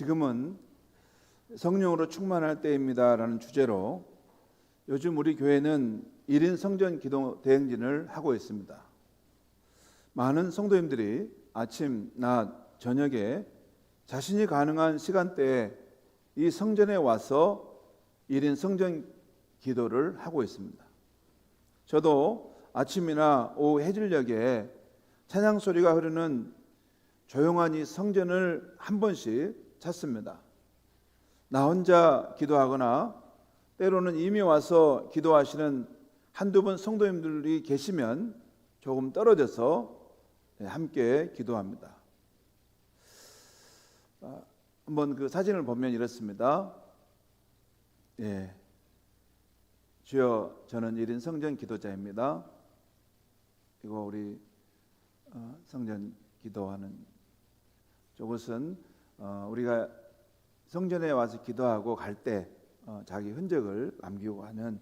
지금은 성령으로 충만할 때입니다라는 주제로 요즘 우리 교회는 1인 성전 기도 대행진을 하고 있습니다. 많은 성도님들이 아침, 낮, 저녁에 자신이 가능한 시간대에 이 성전에 와서 1인 성전 기도를 하고 있습니다. 저도 아침이나 오후 해질녘에 찬양 소리가 흐르는 조용한 이 성전을 한 번씩 찾습니다. 나 혼자 기도하거나 때로는 이미 와서 기도하시는 한두 분 성도님들이 계시면 조금 떨어져서 함께 기도합니다. 한번 그 사진을 보면 이렇습니다. 주여, 저는 1인 성전 기도자입니다. 이거 우리 성전 기도하는 저곳은 우리가 성전에 와서 기도하고 갈 때 자기 흔적을 남기고 하는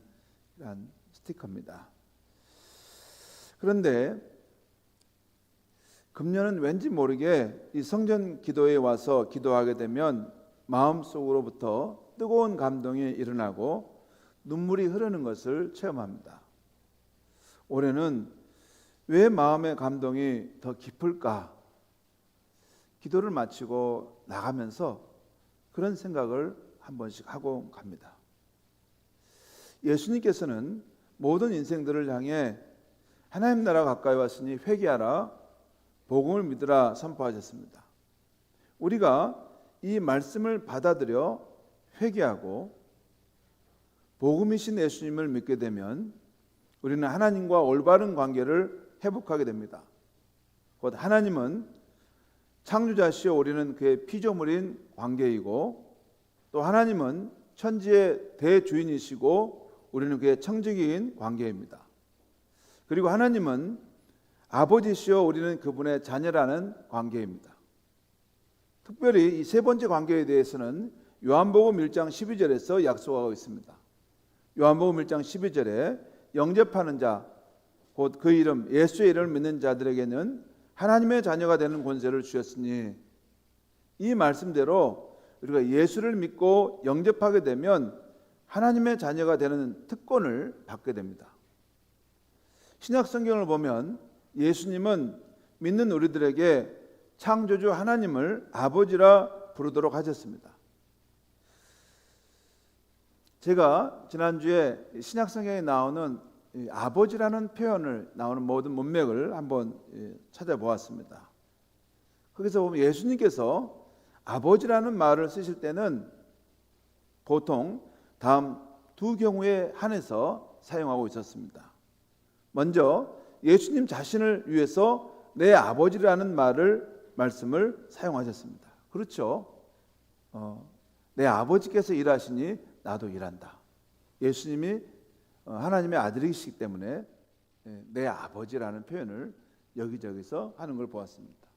이런 스티커입니다. 그런데 금년은 왠지 모르게 이 성전 기도에 와서 기도하게 되면 마음속으로부터 뜨거운 감동이 일어나고 눈물이 흐르는 것을 체험합니다. 올해는 왜 마음의 감동이 더 깊을까? 기도를 마치고 나가면서 그런 생각을 한 번씩 하고 갑니다. 예수님께서는 모든 인생들을 향해 하나님 나라가 가까이 왔으니 회개하라, 복음을 믿으라 선포하셨습니다. 우리가 이 말씀을 받아들여 회개하고 복음이신 예수님을 믿게 되면 우리는 하나님과 올바른 관계를 회복하게 됩니다. 곧 하나님은 창조자시요 우리는 그의 피조물인 관계이고, 또 하나님은 천지의 대주인이시고 우리는 그의 청지기인 관계입니다. 그리고 하나님은 아버지시요 우리는 그분의 자녀라는 관계입니다. 특별히 이 세 번째 관계에 대해서는 요한복음 1장 12절에서 약속하고 있습니다. 요한복음 1장 12절에 영접하는 자, 곧 그 이름 예수의 이름을 믿는 자들에게는 하나님의 자녀가 되는 권세를 주셨으니, 이 말씀대로 우리가 예수를 믿고 영접하게 되면 하나님의 자녀가 되는 특권을 받게 됩니다. 신약 성경을 보면 예수님은 믿는 우리들에게 창조주 하나님을 아버지라 부르도록 하셨습니다. 제가 지난주에 신약 성경에 나오는 아버지라는 표현을 나오는 모든 문맥을 한번 찾아보았습니다. 거기서 보면 예수님께서 아버지라는 말을 쓰실 때는 보통 다음 두 경우에 한해서 사용하고 있었습니다. 먼저 예수님 자신을 위해서 내 아버지라는 말씀을 사용하셨습니다. 그렇죠. 내 아버지께서 일하시니 나도 일한다. 예수님이 하나님의 아들이시기 때문에 내 아버지라는 표현을 여기저기서 하는 걸 보았습니다.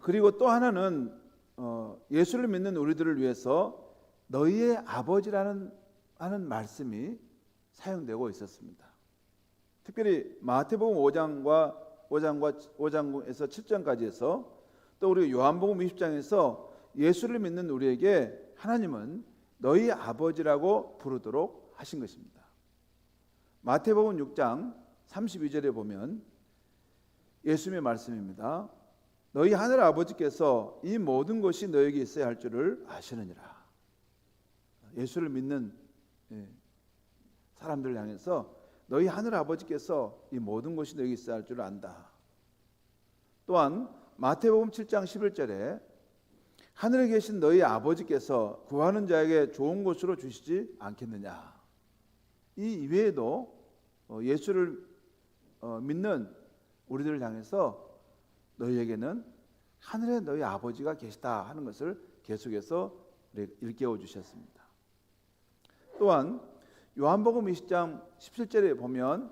그리고 또 하나는 예수를 믿는 우리들을 위해서 너희의 아버지라는 하는 말씀이 사용되고 있었습니다. 특별히 마태복음 5장에서 7장까지에서 또 우리 요한복음 20장에서 예수를 믿는 우리에게 하나님은 너희 아버지라고 부르도록 하신 것입니다. 마태복음 6장 32절에 보면 예수님의 말씀입니다. 너희 하늘 아버지께서 이 모든 것이 너에게 있어야 할 줄을 아시느니라. 예수를 믿는 사람들 향해서 너희 하늘 아버지께서 이 모든 것이 너에게 있어야 할 줄을 안다. 또한 마태복음 7장 11절에 하늘에 계신 너희 아버지께서 구하는 자에게 좋은 곳으로 주시지 않겠느냐. 이 이외에도 예수를 믿는 우리들을 향해서 너희에게는 하늘에 너희 아버지가 계시다 하는 것을 계속해서 일깨워 주셨습니다. 또한 요한복음 20장 17절에 보면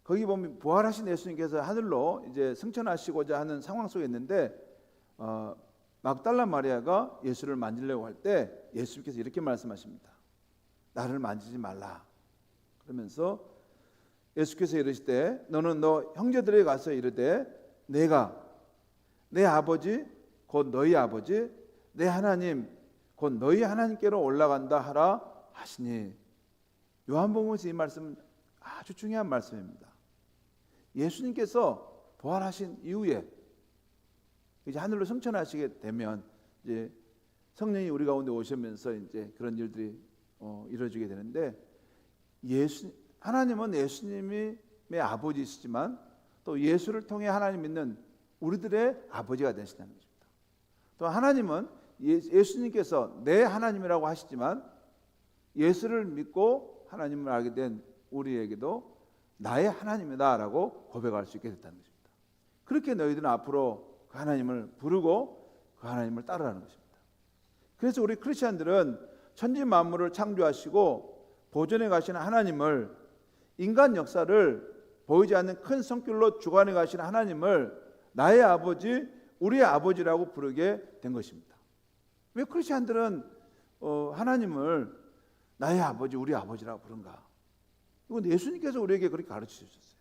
거기 보면 부활하신 예수님께서 하늘로 이제 승천하시고자 하는 상황 속에 있는데 막달라 마리아가 예수를 만지려고 할 때 예수님께서 이렇게 말씀하십니다. 나를 만지지 말라. 그러면서 예수께서 이르시되 너는 너 형제들에게 가서 이르되 내가 내 아버지 곧 너희 아버지 내 하나님 곧 너희 하나님께로 올라간다 하라 하시니. 요한복음에서 이 말씀은 아주 중요한 말씀입니다. 예수님께서 부활하신 이후에 이제 하늘로 승천하시게 되면 이제 성령이 우리 가운데 오시면서 이제 그런 일들이 이루어지게 되는데, 하나님은 예수님의 아버지시지만 또 예수를 통해 하나님 믿는 우리들의 아버지가 되시다는 것입니다. 또 하나님은 예수님께서 내 하나님이라고 하시지만 예수를 믿고 하나님을 알게 된 우리에게도 나의 하나님이다라고 고백할 수 있게 됐다는 것입니다. 그렇게 너희들은 앞으로 그 하나님을 부르고 그 하나님을 따르라는 것입니다. 그래서 우리 크리스천들은 천지 만물을 창조하시고 보존해 가시는 하나님을, 인간 역사를 보이지 않는 큰 성길로 주관해 가시는 하나님을 나의 아버지, 우리의 아버지라고 부르게 된 것입니다. 왜 크리스천들은 하나님을 나의 아버지, 우리 아버지라고 부른가? 이건 예수님께서 우리에게 그렇게 가르쳐 주셨어요.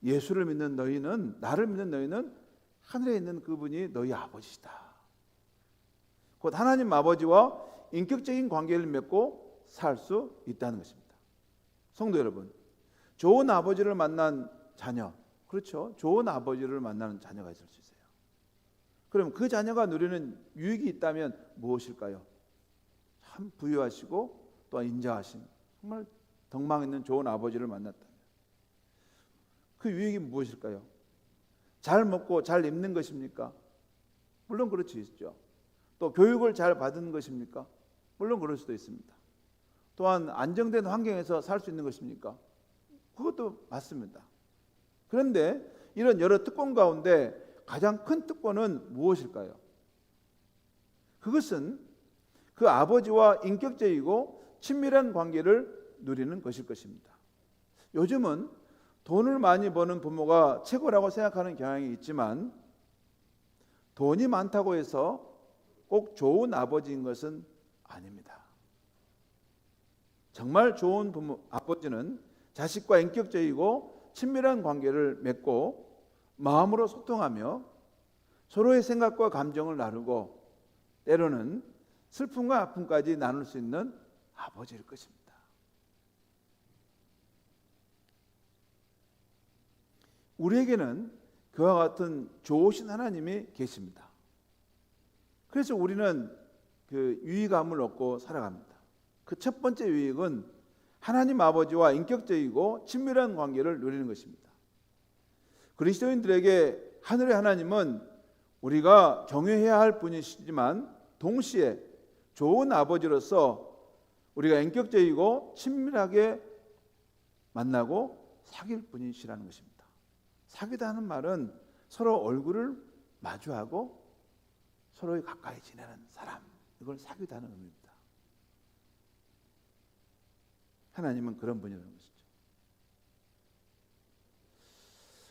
예수를 믿는 너희는, 나를 믿는 너희는 하늘에 있는 그분이 너희 아버지시다. 곧 하나님 아버지와 인격적인 관계를 맺고 살 수 있다는 것입니다. 성도 여러분, 좋은 아버지를 만난 자녀, 그렇죠? 좋은 아버지를 만나는 자녀가 있을 수 있어요. 그럼 그 자녀가 누리는 유익이 있다면 무엇일까요? 참 부유하시고 또 인자하신, 정말 덕망 있는 좋은 아버지를 만났다면 그 유익이 무엇일까요? 잘 먹고 잘 입는 것입니까? 물론 그렇지 있죠. 또 교육을 잘 받은 것입니까? 물론 그럴 수도 있습니다. 또한 안정된 환경에서 살 수 있는 것입니까? 그것도 맞습니다. 그런데 이런 여러 특권 가운데 가장 큰 특권은 무엇일까요? 그것은 그 아버지와 인격적이고 친밀한 관계를 누리는 것일 것입니다. 요즘은 돈을 많이 버는 부모가 최고라고 생각하는 경향이 있지만, 돈이 많다고 해서 꼭 좋은 아버지인 것은 아닙니다. 정말 좋은 아버지는 자식과 인격적이고 친밀한 관계를 맺고 마음으로 소통하며 서로의 생각과 감정을 나누고 때로는 슬픔과 아픔까지 나눌 수 있는 아버지일 것입니다. 우리에게는 그와 같은 좋으신 하나님이 계십니다. 그래서 우리는 그 유익함을 얻고 살아갑니다. 그 첫 번째 유익은 하나님 아버지와 인격적이고 친밀한 관계를 누리는 것입니다. 그리스도인들에게 하늘의 하나님은 우리가 경외해야 할 분이시지만 동시에 좋은 아버지로서 우리가 인격적이고 친밀하게 만나고 사귈 분이시라는 것입니다. 사귀다는 말은 서로 얼굴을 마주하고 서로 가까이 지내는 사람, 이걸 사귀다는 의미입니다. 하나님은 그런 분이라는 것이죠.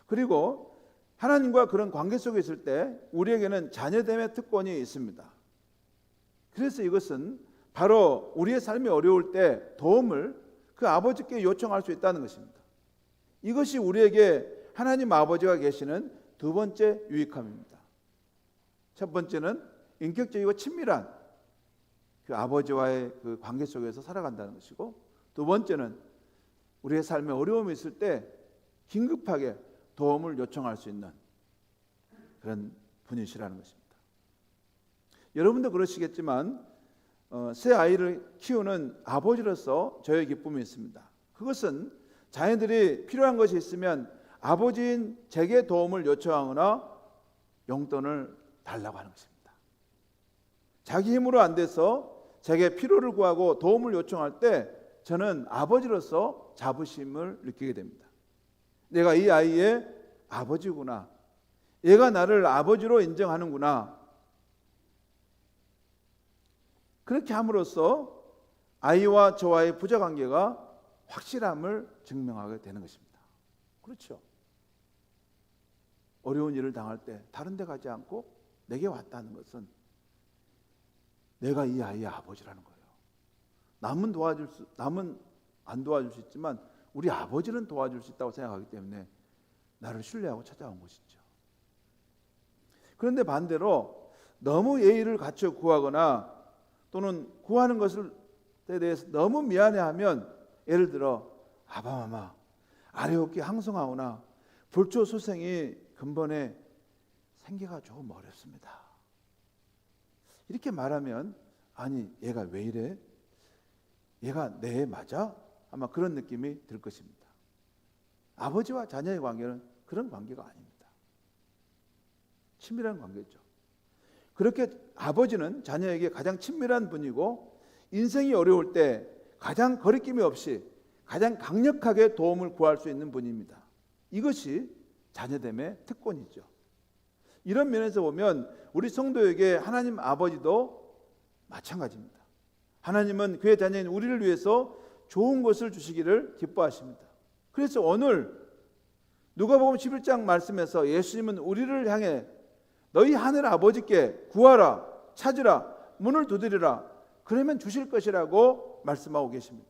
그리고 하나님과 그런 관계 속에 있을 때 우리에게는 자녀됨의 특권이 있습니다. 그래서 이것은 바로 우리의 삶이 어려울 때 도움을 그 아버지께 요청할 수 있다는 것입니다. 이것이 우리에게 하나님 아버지가 계시는 두 번째 유익함입니다. 첫 번째는 인격적이고 친밀한 그 아버지와의 그 관계 속에서 살아간다는 것이고, 두 번째는 우리의 삶에 어려움이 있을 때 긴급하게 도움을 요청할 수 있는 그런 분이시라는 것입니다. 여러분도 그러시겠지만 새 아이를 키우는 아버지로서 저의 기쁨이 있습니다. 그것은 자녀들이 필요한 것이 있으면 아버지인 제게 도움을 요청하거나 용돈을 달라고 하는 것입니다. 자기 힘으로 안 돼서 제게 필요를 구하고 도움을 요청할 때 저는 아버지로서 자부심을 느끼게 됩니다. 내가 이 아이의 아버지구나. 얘가 나를 아버지로 인정하는구나. 그렇게 함으로써 아이와 저와의 부자관계가 확실함을 증명하게 되는 것입니다. 그렇죠. 어려운 일을 당할 때 다른 데 가지 않고 내게 왔다는 것은 내가 이 아이의 아버지라는 거예요. 남은 안 도와줄 수 있지만 우리 아버지는 도와줄 수 있다고 생각하기 때문에 나를 신뢰하고 찾아온 것이죠. 그런데 반대로 너무 예의를 갖춰 구하거나 또는 구하는 것에 대해서 너무 미안해하면, 예를 들어 아바마마 아래옵기 항성하오나 불초소생이 근본에 생계가 조금 어렵습니다. 이렇게 말하면 아니 얘가 왜 이래? 얘가 내 맞아? 아마 그런 느낌이 들 것입니다. 아버지와 자녀의 관계는 그런 관계가 아닙니다. 친밀한 관계죠. 그렇게 아버지는 자녀에게 가장 친밀한 분이고 인생이 어려울 때 가장 거리낌이 없이 가장 강력하게 도움을 구할 수 있는 분입니다. 이것이 자녀됨의 특권이죠. 이런 면에서 보면 우리 성도에게 하나님 아버지도 마찬가지입니다. 하나님은 그의 자녀인 우리를 위해서 좋은 것을 주시기를 기뻐하십니다. 그래서 오늘 누가복음 11장 말씀에서 예수님은 우리를 향해 너희 하늘 아버지께 구하라, 찾으라, 문을 두드리라, 그러면 주실 것이라고 말씀하고 계십니다.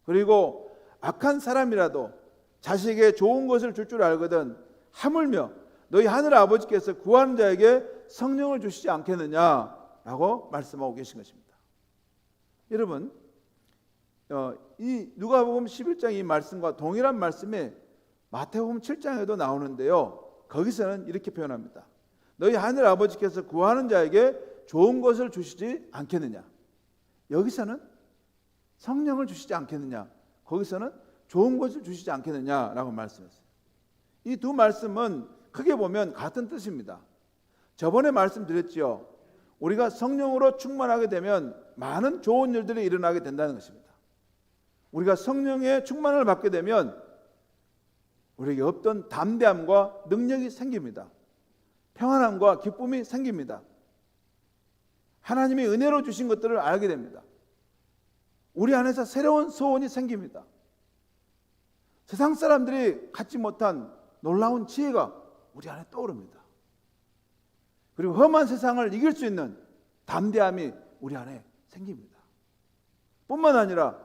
그리고 악한 사람이라도 자식에게 좋은 것을 줄 줄 알거든 하물며 너희 하늘 아버지께서 구하는 자에게 성령을 주시지 않겠느냐라고 말씀하고 계신 것입니다. 여러분, 이 누가복음 11장 이 말씀과 동일한 말씀이 마태복음 7장에도 나오는데요. 거기서는 이렇게 표현합니다. 너희 하늘 아버지께서 구하는 자에게 좋은 것을 주시지 않겠느냐. 여기서는 성령을 주시지 않겠느냐. 거기서는 좋은 것을 주시지 않겠느냐라고 말씀했어요. 이 두 말씀은 크게 보면 같은 뜻입니다. 저번에 말씀드렸지요. 우리가 성령으로 충만하게 되면 많은 좋은 일들이 일어나게 된다는 것입니다. 우리가 성령의 충만을 받게 되면 우리에게 없던 담대함과 능력이 생깁니다. 평안함과 기쁨이 생깁니다. 하나님이 은혜로 주신 것들을 알게 됩니다. 우리 안에서 새로운 소원이 생깁니다. 세상 사람들이 갖지 못한 놀라운 지혜가 우리 안에 떠오릅니다. 그리고 험한 세상을 이길 수 있는 담대함이 우리 안에 생깁니다. 뿐만 아니라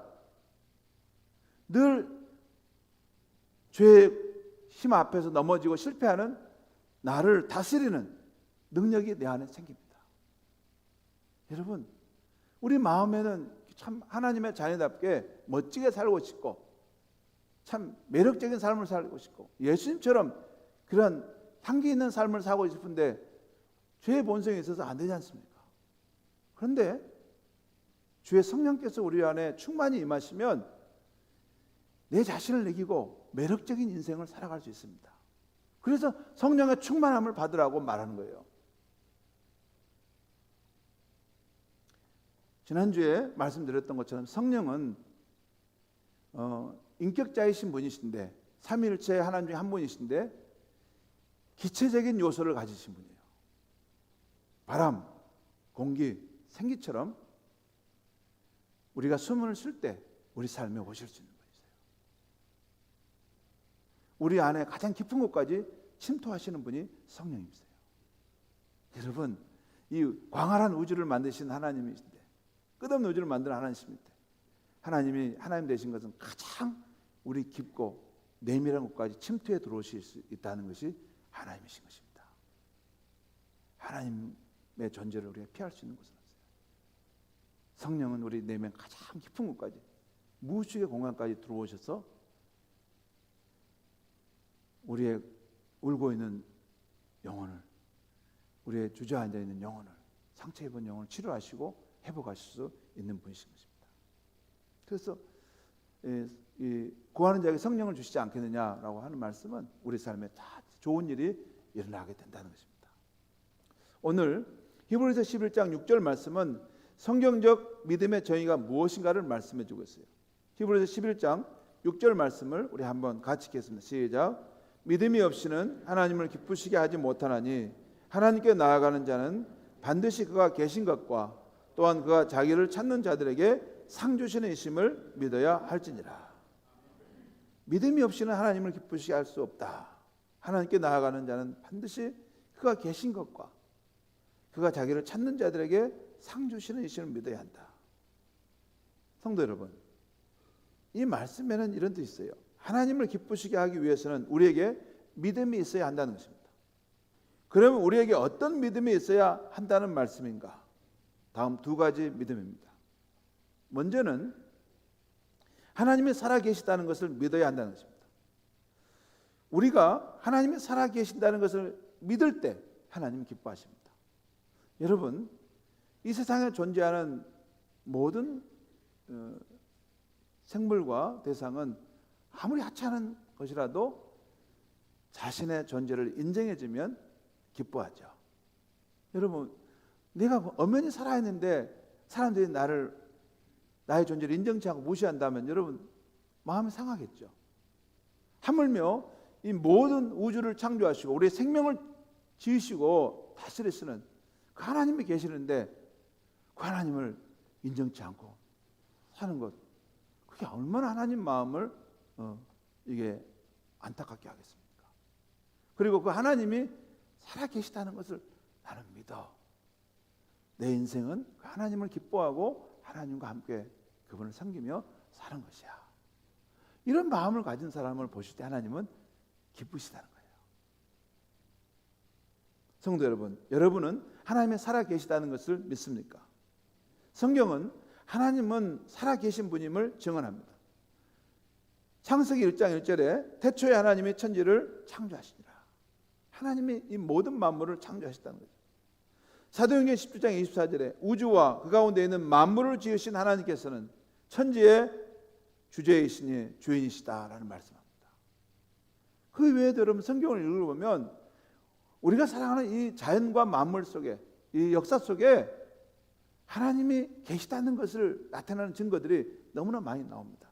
늘 죄의 힘 앞에서 넘어지고 실패하는 나를 다스리는 능력이 내 안에 생깁니다. 여러분, 우리 마음에는 참 하나님의 자녀답게 멋지게 살고 싶고 참 매력적인 삶을 살고 싶고 예수님처럼 그런 향기 있는 삶을 살고 싶은데 죄의 본성이 있어서 안 되지 않습니까? 그런데 주의 성령께서 우리 안에 충만히 임하시면 내 자신을 이기고 매력적인 인생을 살아갈 수 있습니다. 그래서 성령의 충만함을 받으라고 말하는 거예요. 지난주에 말씀드렸던 것처럼 성령은 인격자이신 분이신데 삼위일체 하나님 중에 한 분이신데 기체적인 요소를 가지신 분이에요. 바람, 공기, 생기처럼 우리가 숨을 쉴 때 우리 삶에 오실 수 있는 분이세요. 우리 안에 가장 깊은 곳까지 침투하시는 분이 성령이세요. 여러분, 이 광활한 우주를 만드신 하나님이신데, 끝없는 우주를 만드는 하나님이신데, 하나님이 하나님 되신 것은 가장 우리 깊고 내밀한 곳까지 침투해 들어오실 수 있다는 것이 하나님이신 것입니다. 하나님의 존재를 우리가 피할 수 있는 곳은 없어요. 성령은 우리 내면 가장 깊은 곳까지 무의식의 공간까지 들어오셔서 우리의 울고 있는 영혼을, 우리의 주저앉아 있는 영혼을, 상처 입은 영혼을 치료하시고 회복하실 수 있는 분이신 것입니다. 그래서 구하는 자에게 성령을 주시지 않겠느냐라고 하는 말씀은 우리 삶에 다 좋은 일이 일어나게 된다는 것입니다. 오늘 히브리서 11장 6절 말씀은 성경적 믿음의 정의가 무엇인가를 말씀해 주고 있어요. 히브리서 11장 6절 말씀을 우리 한번 같이 읽겠습니다. 시작. 믿음이 없이는 하나님을 기쁘시게 하지 못하나니 하나님께 나아가는 자는 반드시 그가 계신 것과 또한 그가 자기를 찾는 자들에게 상 주시는 이심을 믿어야 할지니라. 믿음이 없이는 하나님을 기쁘시게 할 수 없다. 하나님께 나아가는 자는 반드시 그가 계신 것과 그가 자기를 찾는 자들에게 상 주시는 이심을 믿어야 한다. 성도 여러분, 이 말씀에는 이런 뜻이 있어요. 하나님을 기쁘시게 하기 위해서는 우리에게 믿음이 있어야 한다는 것입니다. 그러면 우리에게 어떤 믿음이 있어야 한다는 말씀인가? 다음 두 가지 믿음입니다. 먼저는 하나님이 살아계시다는 것을 믿어야 한다는 것입니다. 우리가 하나님이 살아계신다는 것을 믿을 때 하나님은 기뻐하십니다. 여러분, 이 세상에 존재하는 모든 생물과 대상은 아무리 하찮은 것이라도 자신의 존재를 인정해주면 기뻐하죠. 여러분, 내가 엄연히 살아있는데 사람들이 나의 존재를 인정치 않고 무시한다면 여러분 마음이 상하겠죠. 하물며 이 모든 우주를 창조하시고 우리의 생명을 지으시고 다스리시는 그 하나님이 계시는데 그 하나님을 인정치 않고 사는 것, 그게 얼마나 하나님 마음을 이게 안타깝게 하겠습니까? 그리고 그 하나님이 살아계시다는 것을 나는 믿어. 내 인생은 그 하나님을 기뻐하고 하나님과 함께 그분을 섬기며 사는 것이야. 이런 마음을 가진 사람을 보실 때 하나님은 기쁘시다는 거예요. 성도 여러분, 여러분은 하나님이 살아계시다는 것을 믿습니까? 성경은 하나님은 살아계신 분임을 증언합니다. 창세기 1장 1절에 태초에 하나님이 천지를 창조하시니라. 하나님이 이 모든 만물을 창조하셨다는 거죠. 사도행전 17장 24절에 우주와 그 가운데 있는 만물을 지으신 하나님께서는 천지의 주제이시니 주인이시다라는 말씀합니다. 그 외에도 여러분 성경을 읽어보면 우리가 사랑하는 이 자연과 만물 속에, 이 역사 속에 하나님이 계시다는 것을 나타내는 증거들이 너무나 많이 나옵니다.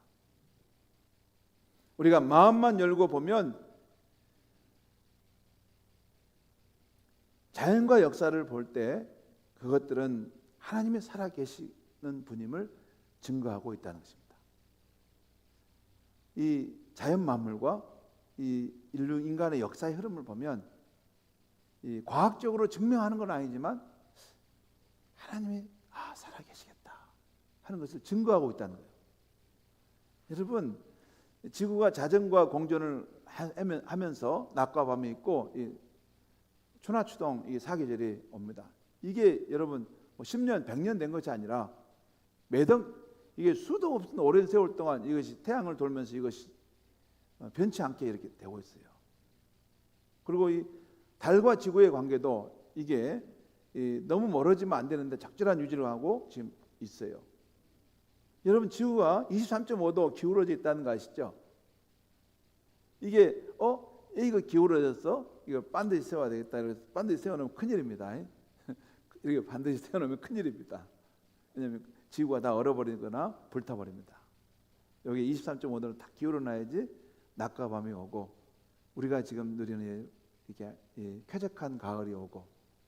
우리가 마음만 열고 보면 자연과 역사를 볼 때 그것들은 하나님이 살아계시는 분임을 증거하고 있다는 것입니다. 이 자연 만물과 이 인류 인간의 역사의 흐름을 보면 이 과학적으로 증명하는 건 아니지만 하나님이 살아계시겠다 하는 것을 증거하고 있다는 거예요. 여러분, 지구가 자전과 공전을 하면서 낮과 밤이 있고 추나추동 이 사계절이 옵니다. 이게 여러분 10년, 100년 된 것이 아니라 매번 이게 수도 없는 오랜 세월 동안 이것이 태양을 돌면서 이것이 변치 않게 이렇게 되고 있어요. 그리고 이 달과 지구의 관계도 이게 너무 멀어지면 안 되는데 적절한 유지를 하고 지금 있어요. 여러분, 지구가 23.5도 기울어져 있다는 거 아시죠? 이게 이거 기울어졌어? 이거 반드시 세워야 되겠다. 그래서 반드시 세워놓으면 큰일입니다. 이렇게 반드시 세워놓으면 큰일입니다. 왜냐하면 지구가 다 얼어버리거나 불타버립니다. 여기 23.5도를 딱 기울어놔야지 낮과 밤이 오고 우리가 지금 누리는 이렇게 쾌적한 가을이 오고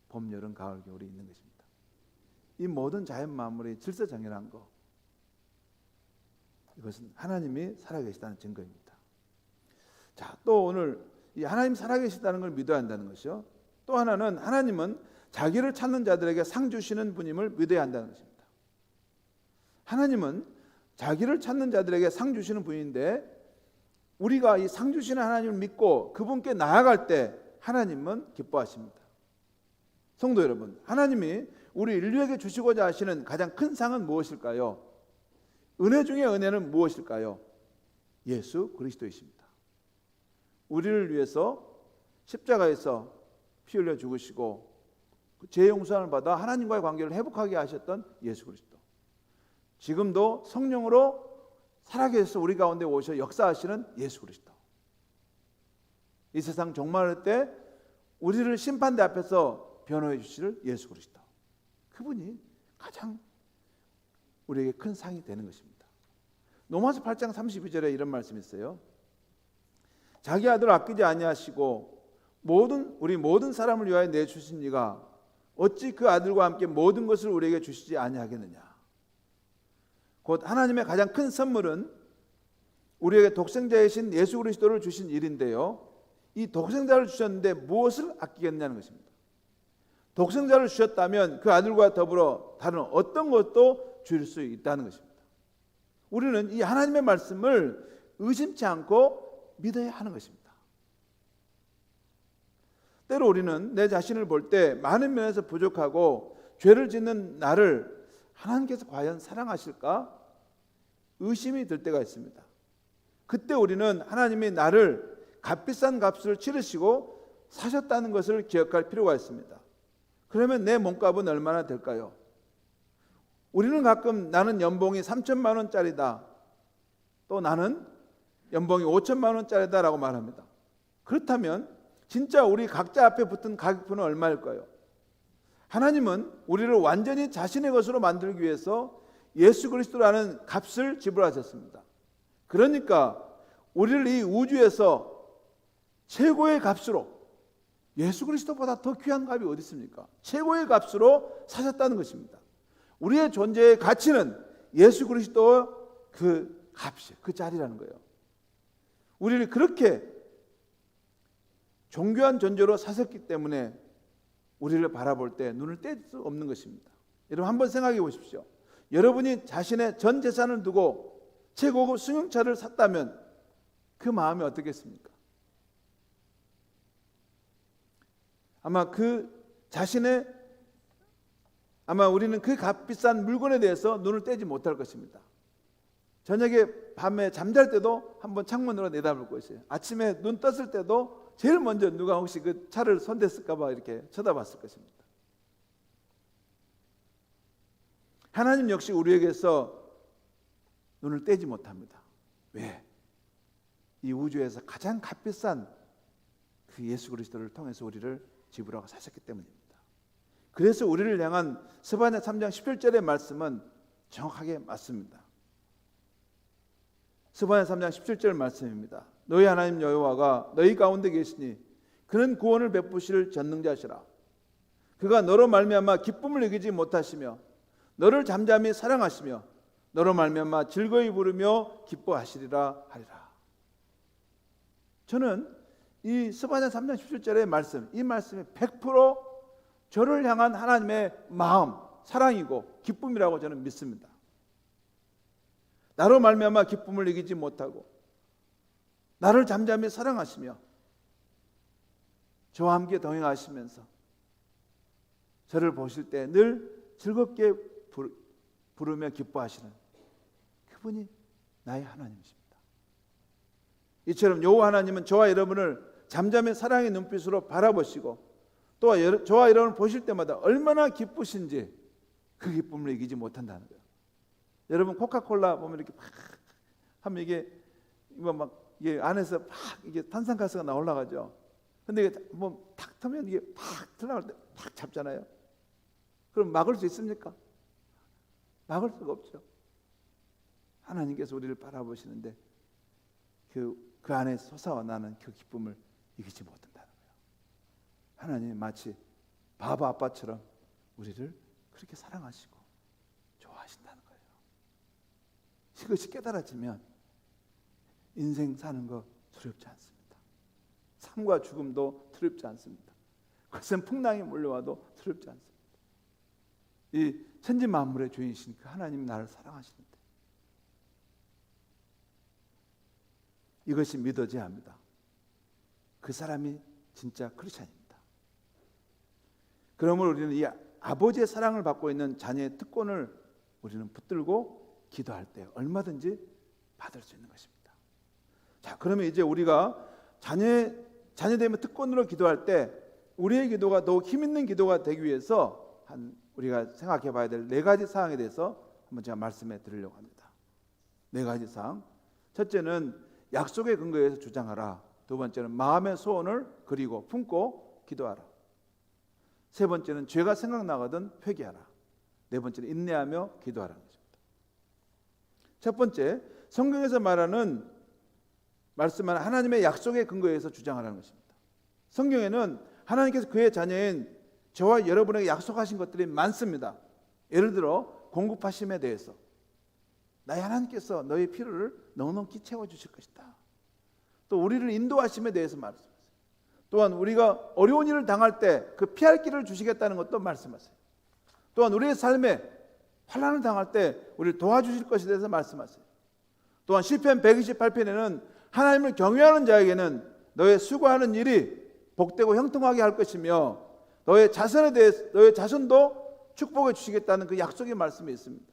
봄, 여름, 가을, 겨울이 있는 것입니다. 이 모든 자연 만물의 질서정연한 거, 이것은 하나님이 살아계시다는 증거입니다. 자, 또 오늘 이 하나님 살아계시다는 걸 믿어야 한다는 것이요. 또 하나는 하나님은 자기를 찾는 자들에게 상 주시는 분임을 믿어야 한다는 것입니다. 하나님은 자기를 찾는 자들에게 상 주시는 분인데 우리가 이 상 주시는 하나님을 믿고 그분께 나아갈 때 하나님은 기뻐하십니다. 성도 여러분, 하나님이 우리 인류에게 주시고자 하시는 가장 큰 상은 무엇일까요? 은혜 중에 은혜는 무엇일까요? 예수 그리스도이십니다. 우리를 위해서 십자가에서 피 흘려 죽으시고 죄 용서를 받아 하나님과의 관계를 회복하게 하셨던 예수 그리스도, 지금도 성령으로 살아계셔서 우리 가운데 오셔 역사하시는 예수 그리스도, 이 세상 종말할 때 우리를 심판대 앞에서 변호해 주실 예수 그리스도, 그분이 가장 우리에게 큰 상이 되는 것입니다. 로마서 8장 32절에 이런 말씀이 있어요. 자기 아들을 아끼지 아니하시고 우리 모든 사람을 위하여 내주신 이가 어찌 그 아들과 함께 모든 것을 우리에게 주시지 아니하겠느냐. 곧 하나님의 가장 큰 선물은 우리에게 독생자이신 예수 그리스도를 주신 일인데요, 이 독생자를 주셨는데 무엇을 아끼겠냐는 것입니다. 독생자를 주셨다면 그 아들과 더불어 다른 어떤 것도 주실 수 있다는 것입니다. 우리는 이 하나님의 말씀을 의심치 않고 믿어야 하는 것입니다. 때로 우리는 내 자신을 볼 때 많은 면에서 부족하고 죄를 짓는 나를 하나님께서 과연 사랑하실까 의심이 들 때가 있습니다. 그때 우리는 하나님이 나를 값비싼 값을 치르시고 사셨다는 것을 기억할 필요가 있습니다. 그러면 내 몸값은 얼마나 될까요? 우리는 가끔 나는 연봉이 3천만 원짜리다, 또 나는 연봉이 5천만 원짜리다 라고 말합니다. 그렇다면 진짜 우리 각자 앞에 붙은 가격표는 얼마일까요? 하나님은 우리를 완전히 자신의 것으로 만들기 위해서 예수 그리스도라는 값을 지불하셨습니다. 그러니까 우리를 이 우주에서 최고의 값으로, 예수 그리스도보다 더 귀한 값이 어디 있습니까? 최고의 값으로 사셨다는 것입니다. 우리의 존재의 가치는 예수 그리스도의 그 값이, 그 자리라는 거예요. 우리를 그렇게 존귀한 존재로 사셨기 때문에 우리를 바라볼 때 눈을 뗄 수 없는 것입니다. 여러분 한번 생각해 보십시오. 여러분이 자신의 전 재산을 두고 최고급 승용차를 샀다면 그 마음이 어떻겠습니까? 아마 우리는 그 값비싼 물건에 대해서 눈을 떼지 못할 것입니다. 저녁에 밤에 잠잘 때도 한번 창문으로 내다볼 것이에요. 아침에 눈 떴을 때도 제일 먼저 누가 혹시 그 차를 손댔을까 봐 이렇게 쳐다봤을 것입니다. 하나님 역시 우리에게서 눈을 떼지 못합니다. 왜? 이 우주에서 가장 값비싼 그 예수 그리스도를 통해서 우리를 지불하고 사셨기 때문입니다. 그래서 우리를 향한 스바냐 3장 17절의 말씀은 정확하게 맞습니다. 스바냐 3장 17절 말씀입니다. 너희 하나님 여호와가 너희 가운데 계시니 그는 구원을 베푸실 전능자시라. 그가 너로 말미암아 기쁨을 이기지 못하시며 너를 잠잠히 사랑하시며 너로 말미암아 즐거이 부르며 기뻐하시리라 하리라. 저는 이 스바냐 3장 17절의 말씀, 이 말씀이 100% 저를 향한 하나님의 마음, 사랑이고 기쁨이라고 저는 믿습니다. 나로 말미암아 기쁨을 이기지 못하고 나를 잠잠히 사랑하시며 저와 함께 동행하시면서 저를 보실 때 늘 즐겁게 부르며 기뻐하시는 그분이 나의 하나님이십니다. 이처럼 여호와 하나님은 저와 여러분을 잠잠히 사랑의 눈빛으로 바라보시고 또 저와 여러분을 보실 때마다 얼마나 기쁘신지 그 기쁨을 이기지 못한다는 거예요. 여러분 코카콜라 보면 이렇게 막 하면 이게 안에서 막 이게 탄산가스가 나올라가죠. 근데 이게 뭐 탁 터면 이게 팍 들어갈 때 팍 잡잖아요. 그럼 막을 수 있습니까? 막을 수가 없죠. 하나님께서 우리를 바라보시는데 그 안에 솟아나는 그 기쁨을 이기지 못한다는 거예요. 하나님이 마치 바보 아빠처럼 우리를 그렇게 사랑하시고 좋아하신다는 거예요. 이것이 깨달아지면 인생 사는 거 두렵지 않습니다. 삶과 죽음도 두렵지 않습니다. 거센 풍랑이 몰려와도 두렵지 않습니다. 이 천지 만물의 주인이신 그 하나님이 나를 사랑하시는데 이것이 믿어져야 합니다. 그 사람이 진짜 크리스찬입니다. 그러므로 우리는 이 아버지의 사랑을 받고 있는 자녀의 특권을 우리는 붙들고 기도할 때 얼마든지 받을 수 있는 것입니다. 자, 그러면 이제 우리가 자녀되면 특권으로 기도할 때 우리의 기도가 더욱 힘 있는 기도가 되기 위해서 우리가 생각해 봐야 될 4가지 사항에 대해서 한번 제가 말씀해 드리려고 합니다. 4가지 사항. 첫째는 약속의 근거에서 주장하라. 두 번째는 마음의 소원을 그리고 품고 기도하라. 세 번째는 죄가 생각나거든 회개하라. 네 번째는 인내하며 기도하라는 것입니다. 첫 번째, 성경에서 말씀하는 하나님의 약속의 근거에서 주장하라는 것입니다. 성경에는 하나님께서 그의 자녀인 저와 여러분에게 약속하신 것들이 많습니다. 예를 들어 공급하심에 대해서 나의 하나님께서 너의 필요를 넉넉히 채워주실 것이다. 또 우리를 인도하심에 대해서 말씀하세요. 또한 우리가 어려운 일을 당할 때 그 피할 길을 주시겠다는 것도 말씀하세요. 또한 우리의 삶에 환난을 당할 때 우리를 도와주실 것에 대해서 말씀하세요. 또한 시편 128편에는 하나님을 경외하는 자에게는 너의 수고하는 일이 복되고 형통하게 할 것이며 너의 자손에 대해서 너의 자손도 축복해 주시겠다는 그 약속의 말씀이 있습니다.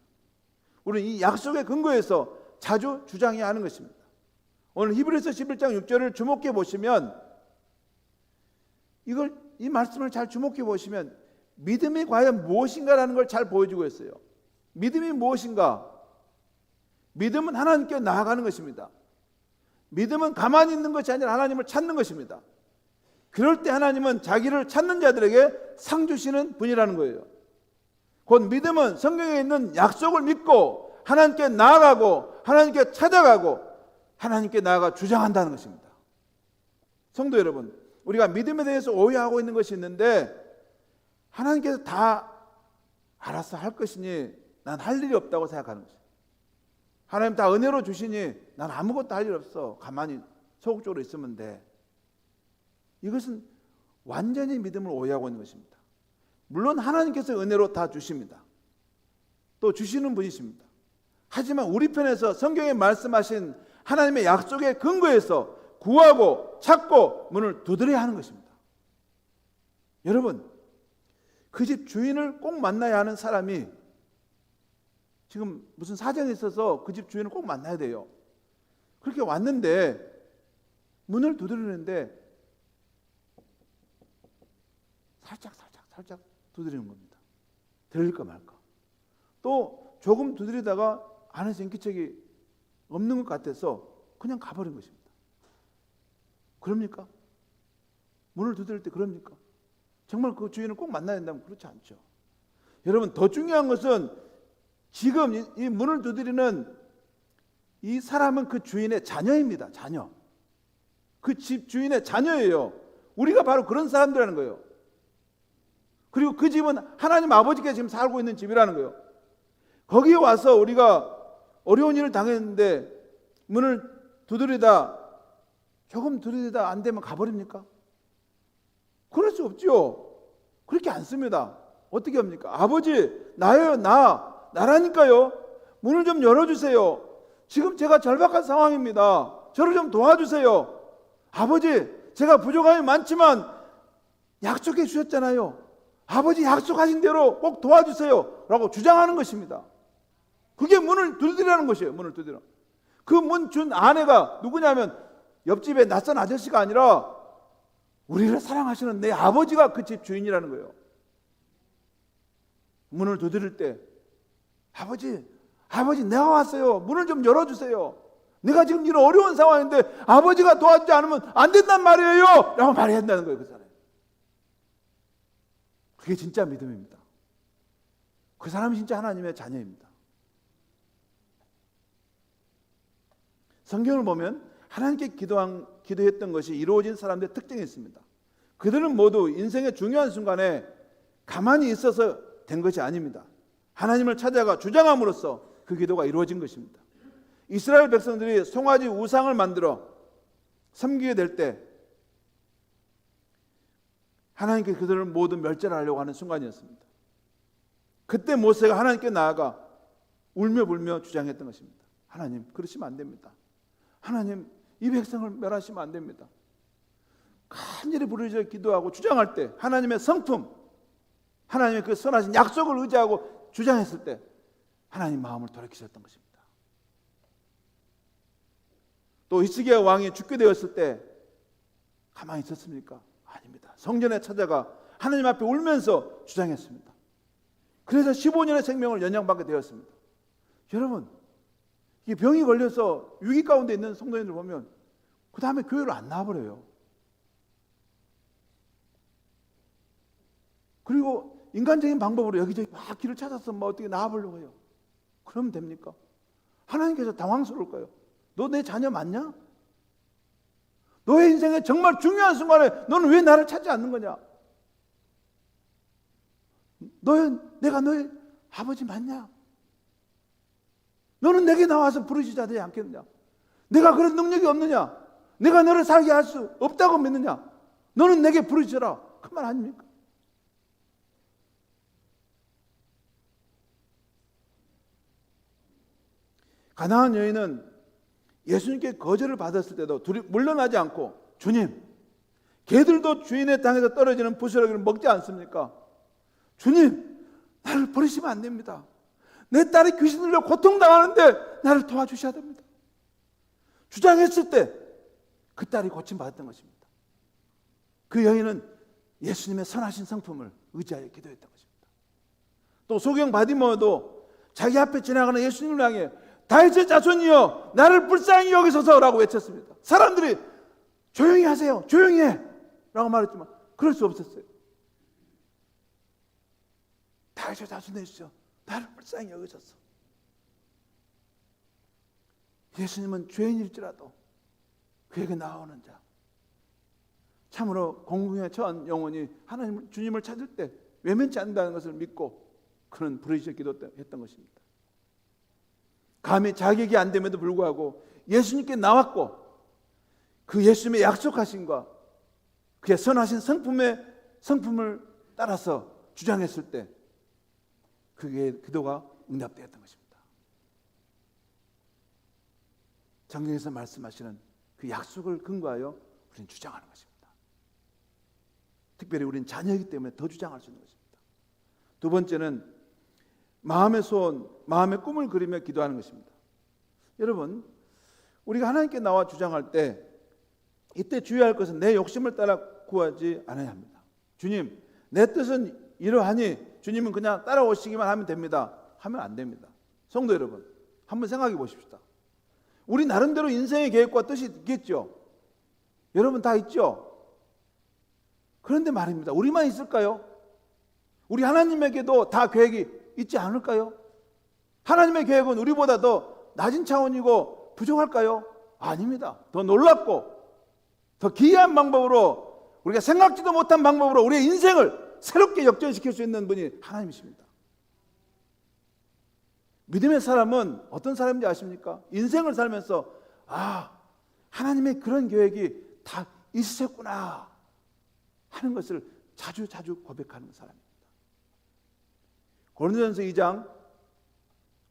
우리는 이 약속의 근거에서 자주 주장해야 하는 것입니다. 오늘 히브리서 11장 6절을 주목해 보시면 이 말씀을 잘 주목해 보시면 믿음이 과연 무엇인가라는 걸 잘 보여주고 있어요. 믿음이 무엇인가? 믿음은 하나님께 나아가는 것입니다. 믿음은 가만히 있는 것이 아니라 하나님을 찾는 것입니다. 그럴 때 하나님은 자기를 찾는 자들에게 상 주시는 분이라는 거예요. 곧 믿음은 성경에 있는 약속을 믿고 하나님께 나아가고 하나님께 찾아가고 하나님께 나아가 주장한다는 것입니다. 성도 여러분, 우리가 믿음에 대해서 오해하고 있는 것이 있는데 하나님께서 다 알아서 할 것이니 난 할 일이 없다고 생각하는 것입니다. 하나님 다 은혜로 주시니 난 아무것도 할 일 없어. 가만히 소극적으로 있으면 돼. 이것은 완전히 믿음을 오해하고 있는 것입니다. 물론 하나님께서 은혜로 다 주십니다. 또 주시는 분이십니다. 하지만 우리 편에서 성경에 말씀하신 하나님의 약속의 근거에서 구하고 찾고 문을 두드려야 하는 것입니다. 여러분, 그 집 주인을 꼭 만나야 하는 사람이 지금 무슨 사정이 있어서 그 집 주인을 꼭 만나야 돼요. 그렇게 왔는데 문을 두드리는데 살짝 두드리는 겁니다. 들릴까 말까. 또 조금 두드리다가 안에서 인기척이 없는 것 같아서 그냥 가버린 것입니다. 그럽니까? 문을 두드릴 때 그럽니까? 정말 그 주인을 꼭 만나야 된다면 그렇지 않죠. 여러분, 더 중요한 것은 지금 이 문을 두드리는 이 사람은 그 주인의 자녀입니다. 자녀. 그 집 주인의 자녀예요. 우리가 바로 그런 사람들이라는 거예요. 그리고 그 집은 하나님 아버지께서 지금 살고 있는 집이라는 거예요. 거기에 와서 우리가 어려운 일을 당했는데 문을 두드리다 조금 두드리다 안 되면 가버립니까? 그럴 수 없죠. 그렇게 안 씁니다. 어떻게 합니까? 아버지, 나예요. 나라니까요. 문을 좀 열어주세요. 지금 제가 절박한 상황입니다. 저를 좀 도와주세요. 아버지, 제가 부족함이 많지만 약속해 주셨잖아요. 아버지 약속하신 대로 꼭 도와주세요. 라고 주장하는 것입니다. 그게 문을 두드리라는 것이에요. 문을 두드려. 그 문 준 아내가 누구냐면 옆집에 낯선 아저씨가 아니라 우리를 사랑하시는 내 아버지가 그 집 주인이라는 거예요. 문을 두드릴 때 아버지 내가 왔어요. 문을 좀 열어주세요. 내가 지금 이런 어려운 상황인데 아버지가 도와주지 않으면 안 된단 말이에요. 라고 말해야 한다는 거예요. 그 사람이. 그게 진짜 믿음입니다. 그 사람이 진짜 하나님의 자녀입니다. 성경을 보면 하나님께 기도했던 것이 이루어진 사람들의 특징이 있습니다. 그들은 모두 인생의 중요한 순간에 가만히 있어서 된 것이 아닙니다. 하나님을 찾아가 주장함으로써 그 기도가 이루어진 것입니다. 이스라엘 백성들이 송아지 우상을 만들어 섬기게 될 때 하나님께 그들을 모두 멸절하려고 하는 순간이었습니다. 그때 모세가 하나님께 나아가 울며 불며 주장했던 것입니다. 하나님, 그러시면 안 됩니다. 하나님, 이 백성을 멸하시면 안 됩니다. 간절히 부르짖어 기도하고 주장할 때 하나님의 성품, 하나님의 그 선하신 약속을 의지하고 주장했을 때 하나님 마음을 돌이키셨던 것입니다. 또 히스기야 왕이 죽게 되었을 때 가만히 있었습니까? 아닙니다. 성전에 찾아가 하나님 앞에 울면서 주장했습니다. 그래서 15년의 생명을 연장받게 되었습니다. 여러분, 이 병이 걸려서 위기 가운데 있는 성도님들 보면 그 다음에 교회를 안 나와버려요. 그리고 인간적인 방법으로 여기저기 막 길을 찾아서 뭐 어떻게 나와보려고 해요. 그러면 됩니까? 하나님께서 당황스러울까요? 너 내 자녀 맞냐? 너의 인생의 정말 중요한 순간에 너는 왜 나를 찾지 않는 거냐? 내가 너의 아버지 맞냐? 너는 내게 나와서 부르짖어야 되지 않겠느냐? 내가 그런 능력이 없느냐? 내가 너를 살게 할 수 없다고 믿느냐? 너는 내게 부르짖어라. 그 말 아닙니까? 가나안 여인은 예수님께 거절을 받았을 때도 물러나지 않고 주님, 개들도 주인의 땅에서 떨어지는 부스러기를 먹지 않습니까? 주님, 나를 버리시면 안 됩니다. 내 딸이 귀신 들려 고통당하는데 나를 도와주셔야 됩니다. 주장했을 때 그 딸이 고침받았던 것입니다. 그 여인은 예수님의 선하신 성품을 의지하여 기도했던 것입니다. 또 소경 바디모도 자기 앞에 지나가는 예수님을 향해 다윗의 자손이여 나를 불쌍히 여기소서라고 외쳤습니다. 사람들이 조용히 하세요, 조용히 해 라고 말했지만 그럴 수 없었어요. 다윗의 자손이시여 나를 불쌍히 여기소서. 예수님은 죄인일지라도 그에게 나오는 자, 참으로 공궁에 처한 영혼이 하나님 주님을 찾을 때 외면치 않는다는 것을 믿고 그는 부르짖어 기도했던 것입니다. 감히 자격이 안 됨에도 불구하고 예수님께 나왔고 그 예수님의 약속하심과 그의 선하신 성품을 따라서 주장했을 때 그의 기도가 응답되었던 것입니다. 성경에서 말씀하시는 그 약속을 근거하여 우리는 주장하는 것입니다. 특별히 우리는 자녀이기 때문에 더 주장할 수 있는 것입니다. 두 번째는 마음의 소원, 마음의 꿈을 그리며 기도하는 것입니다. 여러분, 우리가 하나님께 나와 주장할 때 이때 주의할 것은 내 욕심을 따라 구하지 않아야 합니다. 주님, 내 뜻은 이러하니 주님은 그냥 따라오시기만 하면 됩니다. 하면 안 됩니다. 성도 여러분, 한번 생각해 보십시다. 우리 나름대로 인생의 계획과 뜻이 있겠죠. 여러분 다 있죠. 그런데 말입니다. 우리만 있을까요? 우리 하나님에게도 다 계획이 있지 않을까요? 하나님의 계획은 우리보다 더 낮은 차원이고 부족할까요? 아닙니다. 더 놀랍고 더 기이한 방법으로, 우리가 생각지도 못한 방법으로 우리의 인생을 새롭게 역전시킬 수 있는 분이 하나님이십니다. 믿음의 사람은 어떤 사람인지 아십니까? 인생을 살면서 하나님의 그런 계획이 다 있으셨구나 하는 것을 자주 고백하는 사람입니다. 고린도전서 2장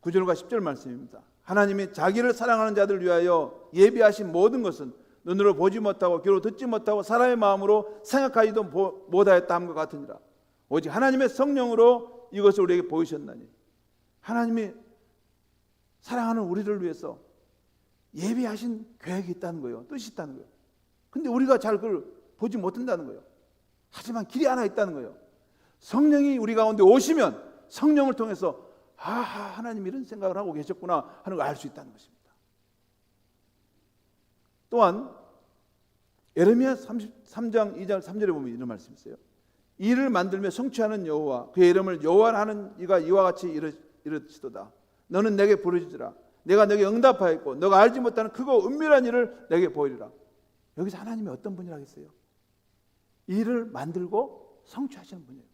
9절과 10절 말씀입니다. 하나님이 자기를 사랑하는 자들을 위하여 예비하신 모든 것은 눈으로 보지 못하고 귀로 듣지 못하고 사람의 마음으로 생각하지도 못하였다 함과 같으니라. 오직 하나님의 성령으로 이것을 우리에게 보이셨나니, 하나님이 사랑하는 우리를 위해서 예비하신 계획이 있다는 거예요. 뜻이 있다는 거예요. 근데 우리가 잘 그걸 보지 못한다는 거예요. 하지만 길이 하나 있다는 거예요. 성령이 우리 가운데 오시면 성령을 통해서 하나님 이런 생각을 하고 계셨구나 하는 걸 알 수 있다는 것입니다. 또한 예레미야 33장 2절 3절에 보면 이런 말씀이 있어요. 이를 만들며 성취하는 여호와, 그의 이름을 여호와라 하는 이가 이와 같이 이르시도다. 너는 내게 부르짖으라. 내가 너에게 응답하였고 너가 알지 못하는 크고 은밀한 일을 내게 보이리라. 여기서 하나님이 어떤 분이라겠어요? 일을 만들고 성취하시는 분이에요.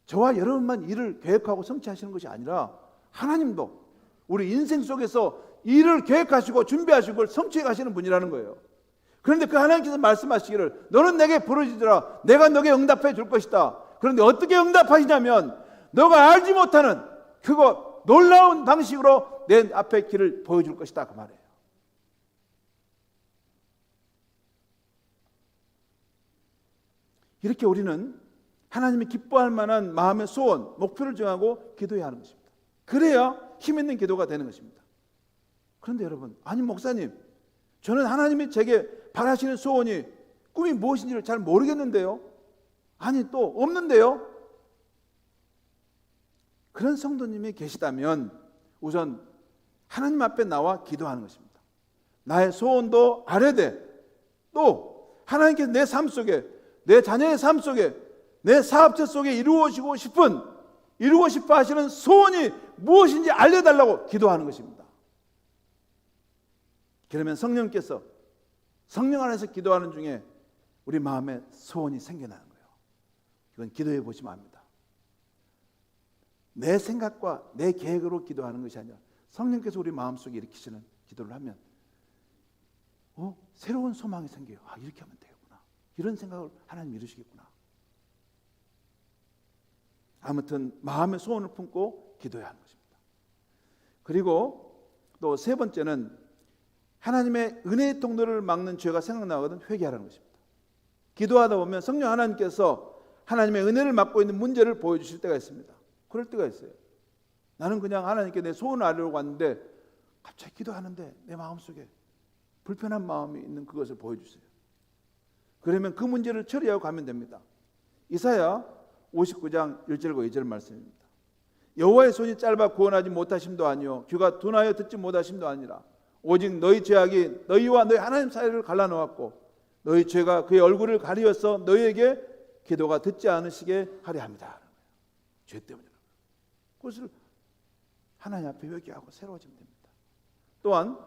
저와 여러분만 일을 계획하고 성취하시는 것이 아니라 하나님도 우리 인생 속에서 일을 계획하시고 준비하시고 그걸 성취해 가시는 분이라는 거예요. 그런데 그 하나님께서 말씀하시기를 너는 내게 부르짖으라. 내가 너에게 응답해 줄 것이다. 그런데 어떻게 응답하시냐면 너가 알지 못하는 그거 놀라운 방식으로 내 앞에 길을 보여줄 것이다 그 말이에요. 이렇게 우리는 하나님이 기뻐할 만한 마음의 소원, 목표를 정하고 기도해야 하는 것입니다. 그래야 힘 있는 기도가 되는 것입니다. 그런데 여러분, 아니 목사님, 저는 하나님이 제게 바라시는 소원이, 꿈이 무엇인지를 잘 모르겠는데요. 아니 또 없는데요. 그런 성도님이 계시다면 우선 하나님 앞에 나와 기도하는 것입니다. 나의 소원도 아뢰되 또 하나님께서 내 삶 속에, 내 자녀의 삶 속에, 내 사업체 속에 이루어지고 싶어 하시는 소원이 무엇인지 알려달라고 기도하는 것입니다. 그러면 성령께서 성령 안에서 기도하는 중에 우리 마음에 소원이 생겨나는 거예요. 이건 기도해 보시면 압니다. 내 생각과 내 계획으로 기도하는 것이 아니라 성령께서 우리 마음속에 일으키시는 기도를 하면 새로운 소망이 생겨요. 이렇게 하면 되겠구나. 이런 생각을 하나님 이루시겠구나. 아무튼 마음의 소원을 품고 기도해야 하는 것입니다. 그리고 또 세 번째는 하나님의 은혜의 통로를 막는 죄가 생각나거든 회개하라는 것입니다. 기도하다 보면 성령 하나님께서 하나님의 은혜를 맡고 있는 문제를 보여주실 때가 있습니다. 그럴 때가 있어요. 나는 그냥 하나님께 내 소원을 아뢰려고 왔는데 갑자기 기도하는데 내 마음속에 불편한 마음이 있는 그것을 보여주세요. 그러면 그 문제를 처리하고 가면 됩니다. 이사야 59장 1절과 2절 말씀입니다. 여호와의 손이 짧아 구원하지 못하심도 아니요 귀가 둔하여 듣지 못하심도 아니라 오직 너희 죄악이 너희와 너희 하나님 사이를 갈라놓았고 너희 죄가 그의 얼굴을 가리어서 너희에게 기도가 듣지 않으시게 하려 합니다. 죄 때문이라고. 그것을 하나님 앞에 회개하고 새로워지면 됩니다. 또한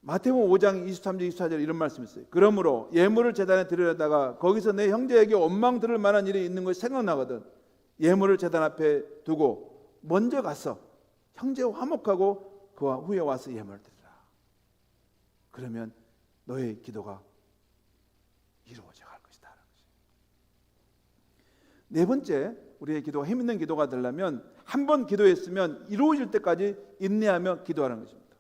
마태복음 5장 23절 24절 이런 말씀이 있어요. 그러므로 예물을 제단에 드리려다가 거기서 내 형제에게 원망 들을 만한 일이 있는 것이 생각나거든 예물을 제단 앞에 두고 먼저 가서 형제와 화목하고 그와 후에 와서 예물을 드리라. 그러면 너의 기도가 이루어져 갈 것이다. 네 번째, 우리의 기도가 힘있는 기도가 되려면 한 번 기도했으면 이루어질 때까지 인내하며 기도하는 것입니다.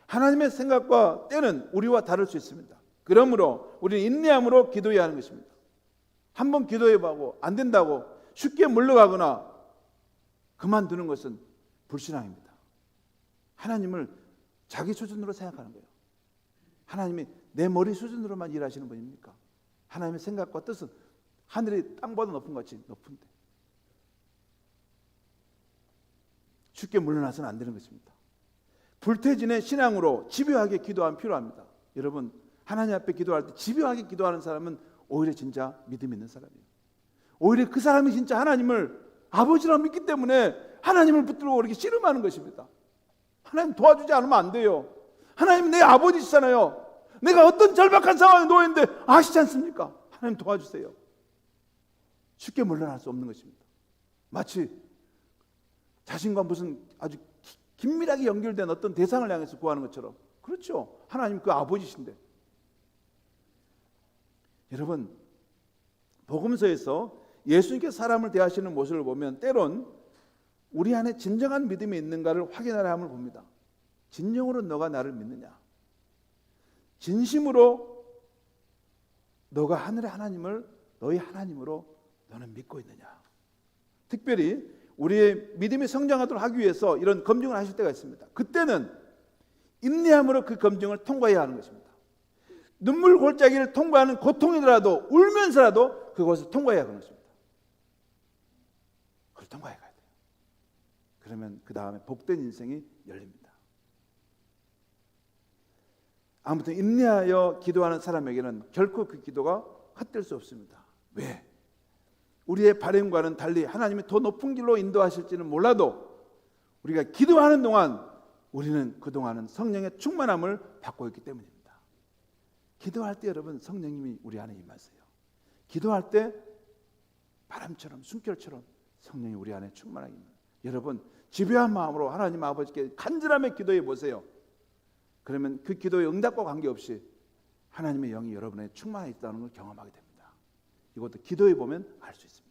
하나님의 생각과 때는 우리와 다를 수 있습니다. 그러므로 우리는 인내함으로 기도해야 하는 것입니다. 한 번 기도해보고 안 된다고 쉽게 물러가거나 그만두는 것은 불신앙입니다. 하나님을 자기 수준으로 생각하는 거예요. 하나님이 내 머리 수준으로만 일하시는 분입니까? 하나님의 생각과 뜻은 하늘이 땅보다 높은 것 같이 높은데 쉽게 물러나서는 안 되는 것입니다. 불태진의 신앙으로 집요하게 기도하면 필요합니다. 여러분, 하나님 앞에 기도할 때 집요하게 기도하는 사람은 오히려 진짜 믿음 있는 사람이에요. 오히려 그 사람이 진짜 하나님을 아버지라고 믿기 때문에 하나님을 붙들고 이렇게 씨름하는 것입니다. 하나님 도와주지 않으면 안 돼요. 하나님 내 아버지시잖아요. 내가 어떤 절박한 상황에 놓였는데 아시지 않습니까? 하나님 도와주세요. 쉽게 물러날 수 없는 것입니다. 마치 자신과 무슨 아주 긴밀하게 연결된 어떤 대상을 향해서 구하는 것처럼. 그렇죠. 하나님 그 아버지신데. 여러분, 복음서에서 예수님께서 사람을 대하시는 모습을 보면 때론 우리 안에 진정한 믿음이 있는가를 확인하려 함을 봅니다. 진정으로 너가 나를 믿느냐? 진심으로 너가 하늘의 하나님을 너희 하나님으로 너는 믿고 있느냐? 특별히 우리의 믿음이 성장하도록 하기 위해서 이런 검증을 하실 때가 있습니다. 그때는 인내함으로 그 검증을 통과해야 하는 것입니다. 눈물 골짜기를 통과하는 고통이더라도 울면서라도 그것을 통과해야 하는 것입니다. 그걸 통과해 가야 돼요. 그러면 그 다음에 복된 인생이 열립니다. 아무튼 인내하여 기도하는 사람에게는 결코 그 기도가 헛될 수 없습니다. 왜? 우리의 바람과는 달리 하나님이 더 높은 길로 인도하실지는 몰라도 우리가 기도하는 동안 우리는 그동안은 성령의 충만함을 받고 있기 때문입니다. 기도할 때 여러분 성령님이 우리 안에 임하세요. 기도할 때 바람처럼 숨결처럼 성령이 우리 안에 충만하게 임해요. 여러분 집요한 마음으로 하나님 아버지께 간절함에 기도해 보세요. 그러면 그 기도의 응답과 관계없이 하나님의 영이 여러분에 충만해 있다는 걸 경험하게 됩니다. 이것도 기도해 보면 알 수 있습니다.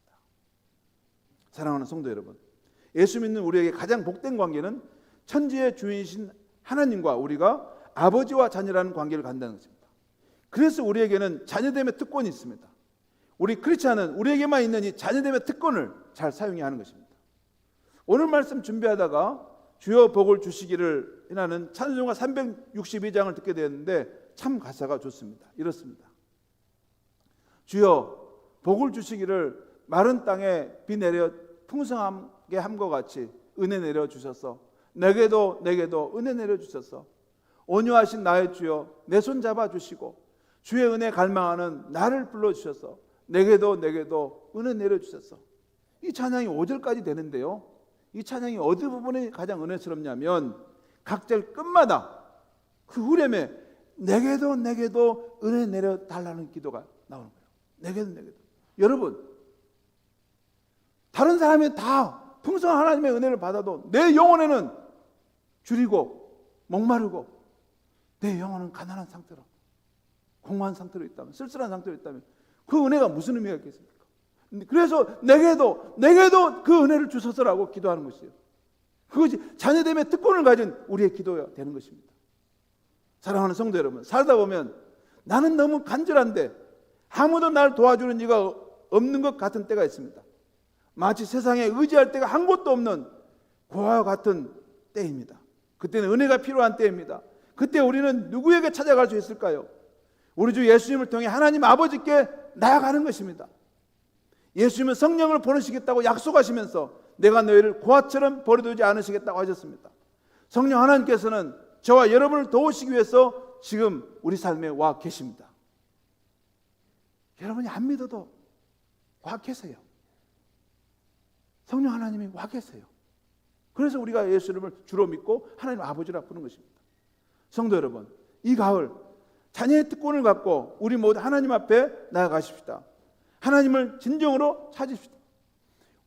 사랑하는 성도 여러분, 예수 믿는 우리에게 가장 복된 관계는 천지의 주인이신 하나님과 우리가 아버지와 자녀라는 관계를 갖는다는 것입니다. 그래서 우리에게는 자녀됨의 특권이 있습니다. 우리 크리스찬은 우리에게만 있는 이 자녀됨의 특권을 잘 사용해야 하는 것입니다. 오늘 말씀 준비하다가 주여 복을 주시기를 하는 찬송가 362장을 듣게 되었는데 참 가사가 좋습니다. 이렇습니다. 주여 복을 주시기를 마른 땅에 비 내려 풍성하게 함과 같이 은혜 내려 주셔서 내게도 은혜 내려 주셔서 온유하신 나의 주여 내 손 잡아 주시고 주의 은혜 갈망하는 나를 불러 주셔서 내게도 은혜 내려 주셔서. 이 찬양이 5절까지 되는데요. 이 찬양이 어디 부분이 가장 은혜스럽냐면 각절 끝마다 그 후렴에 내게도 은혜 내려 달라는 기도가 나오는 거예요. 내게도. 여러분, 다른 사람이 다 풍성한 하나님의 은혜를 받아도 내 영혼에는 줄이고 목마르고 내 영혼은 가난한 상태로 공허한 상태로 있다면, 쓸쓸한 상태로 있다면 그 은혜가 무슨 의미가 있겠습니까? 그래서 내게도 그 은혜를 주소서라고 기도하는 것이에요. 그것이 자녀됨의 특권을 가진 우리의 기도가 되는 것입니다. 사랑하는 성도 여러분, 살다 보면 나는 너무 간절한데 아무도 날 도와주는 이가 없는 것 같은 때가 있습니다. 마치 세상에 의지할 데가 한 곳도 없는 고아와 같은 때입니다. 그때는 은혜가 필요한 때입니다. 그때 우리는 누구에게 찾아갈 수 있을까요? 우리 주 예수님을 통해 하나님 아버지께 나아가는 것입니다. 예수님은 성령을 보내시겠다고 약속하시면서 내가 너희를 고아처럼 버려두지 않으시겠다고 하셨습니다. 성령 하나님께서는 저와 여러분을 도우시기 위해서 지금 우리 삶에 와 계십니다. 여러분이 안 믿어도 와 계세요. 성령 하나님이 와 계세요. 그래서 우리가 예수님을 주로 믿고 하나님 아버지라 부르는 것입니다. 성도 여러분, 이 가을 자녀의 특권을 갖고 우리 모두 하나님 앞에 나아가십시다. 하나님을 진정으로 찾으십시다.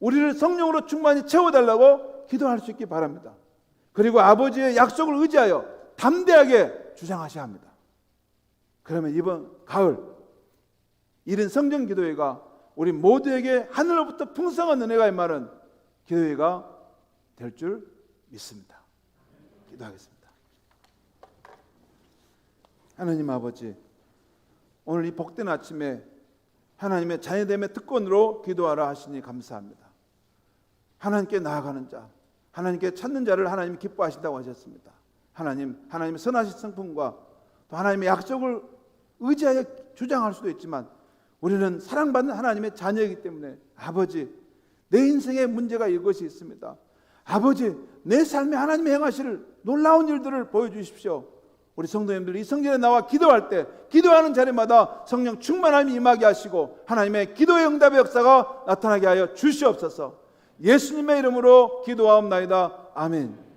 우리를 성령으로 충만히 채워달라고 기도할 수 있기 바랍니다. 그리고 아버지의 약속을 의지하여 담대하게 주장하셔야 합니다. 그러면 이번 가을 이른 성전 기도회가 우리 모두에게 하늘로부터 풍성한 은혜가 임하는 기도회가 될 줄 믿습니다. 기도하겠습니다. 하나님 아버지, 오늘 이 복된 아침에 하나님의 자녀됨의 특권으로 기도하라 하시니 감사합니다. 하나님께 나아가는 자, 하나님께 찾는 자를 하나님이 기뻐하신다고 하셨습니다. 하나님의 선하신 성품과 또 하나님의 약속을 의지하여 주장할 수도 있지만 우리는 사랑받는 하나님의 자녀이기 때문에 아버지, 내 인생에 문제가 이것이 있습니다. 아버지, 내 삶에 하나님의 행하실 놀라운 일들을 보여주십시오. 우리 성도님들이 이 성전에 나와 기도할 때 기도하는 자리마다 성령 충만함이 임하게 하시고 하나님의 기도의 응답의 역사가 나타나게 하여 주시옵소서. 예수님의 이름으로 기도하옵나이다. 아멘.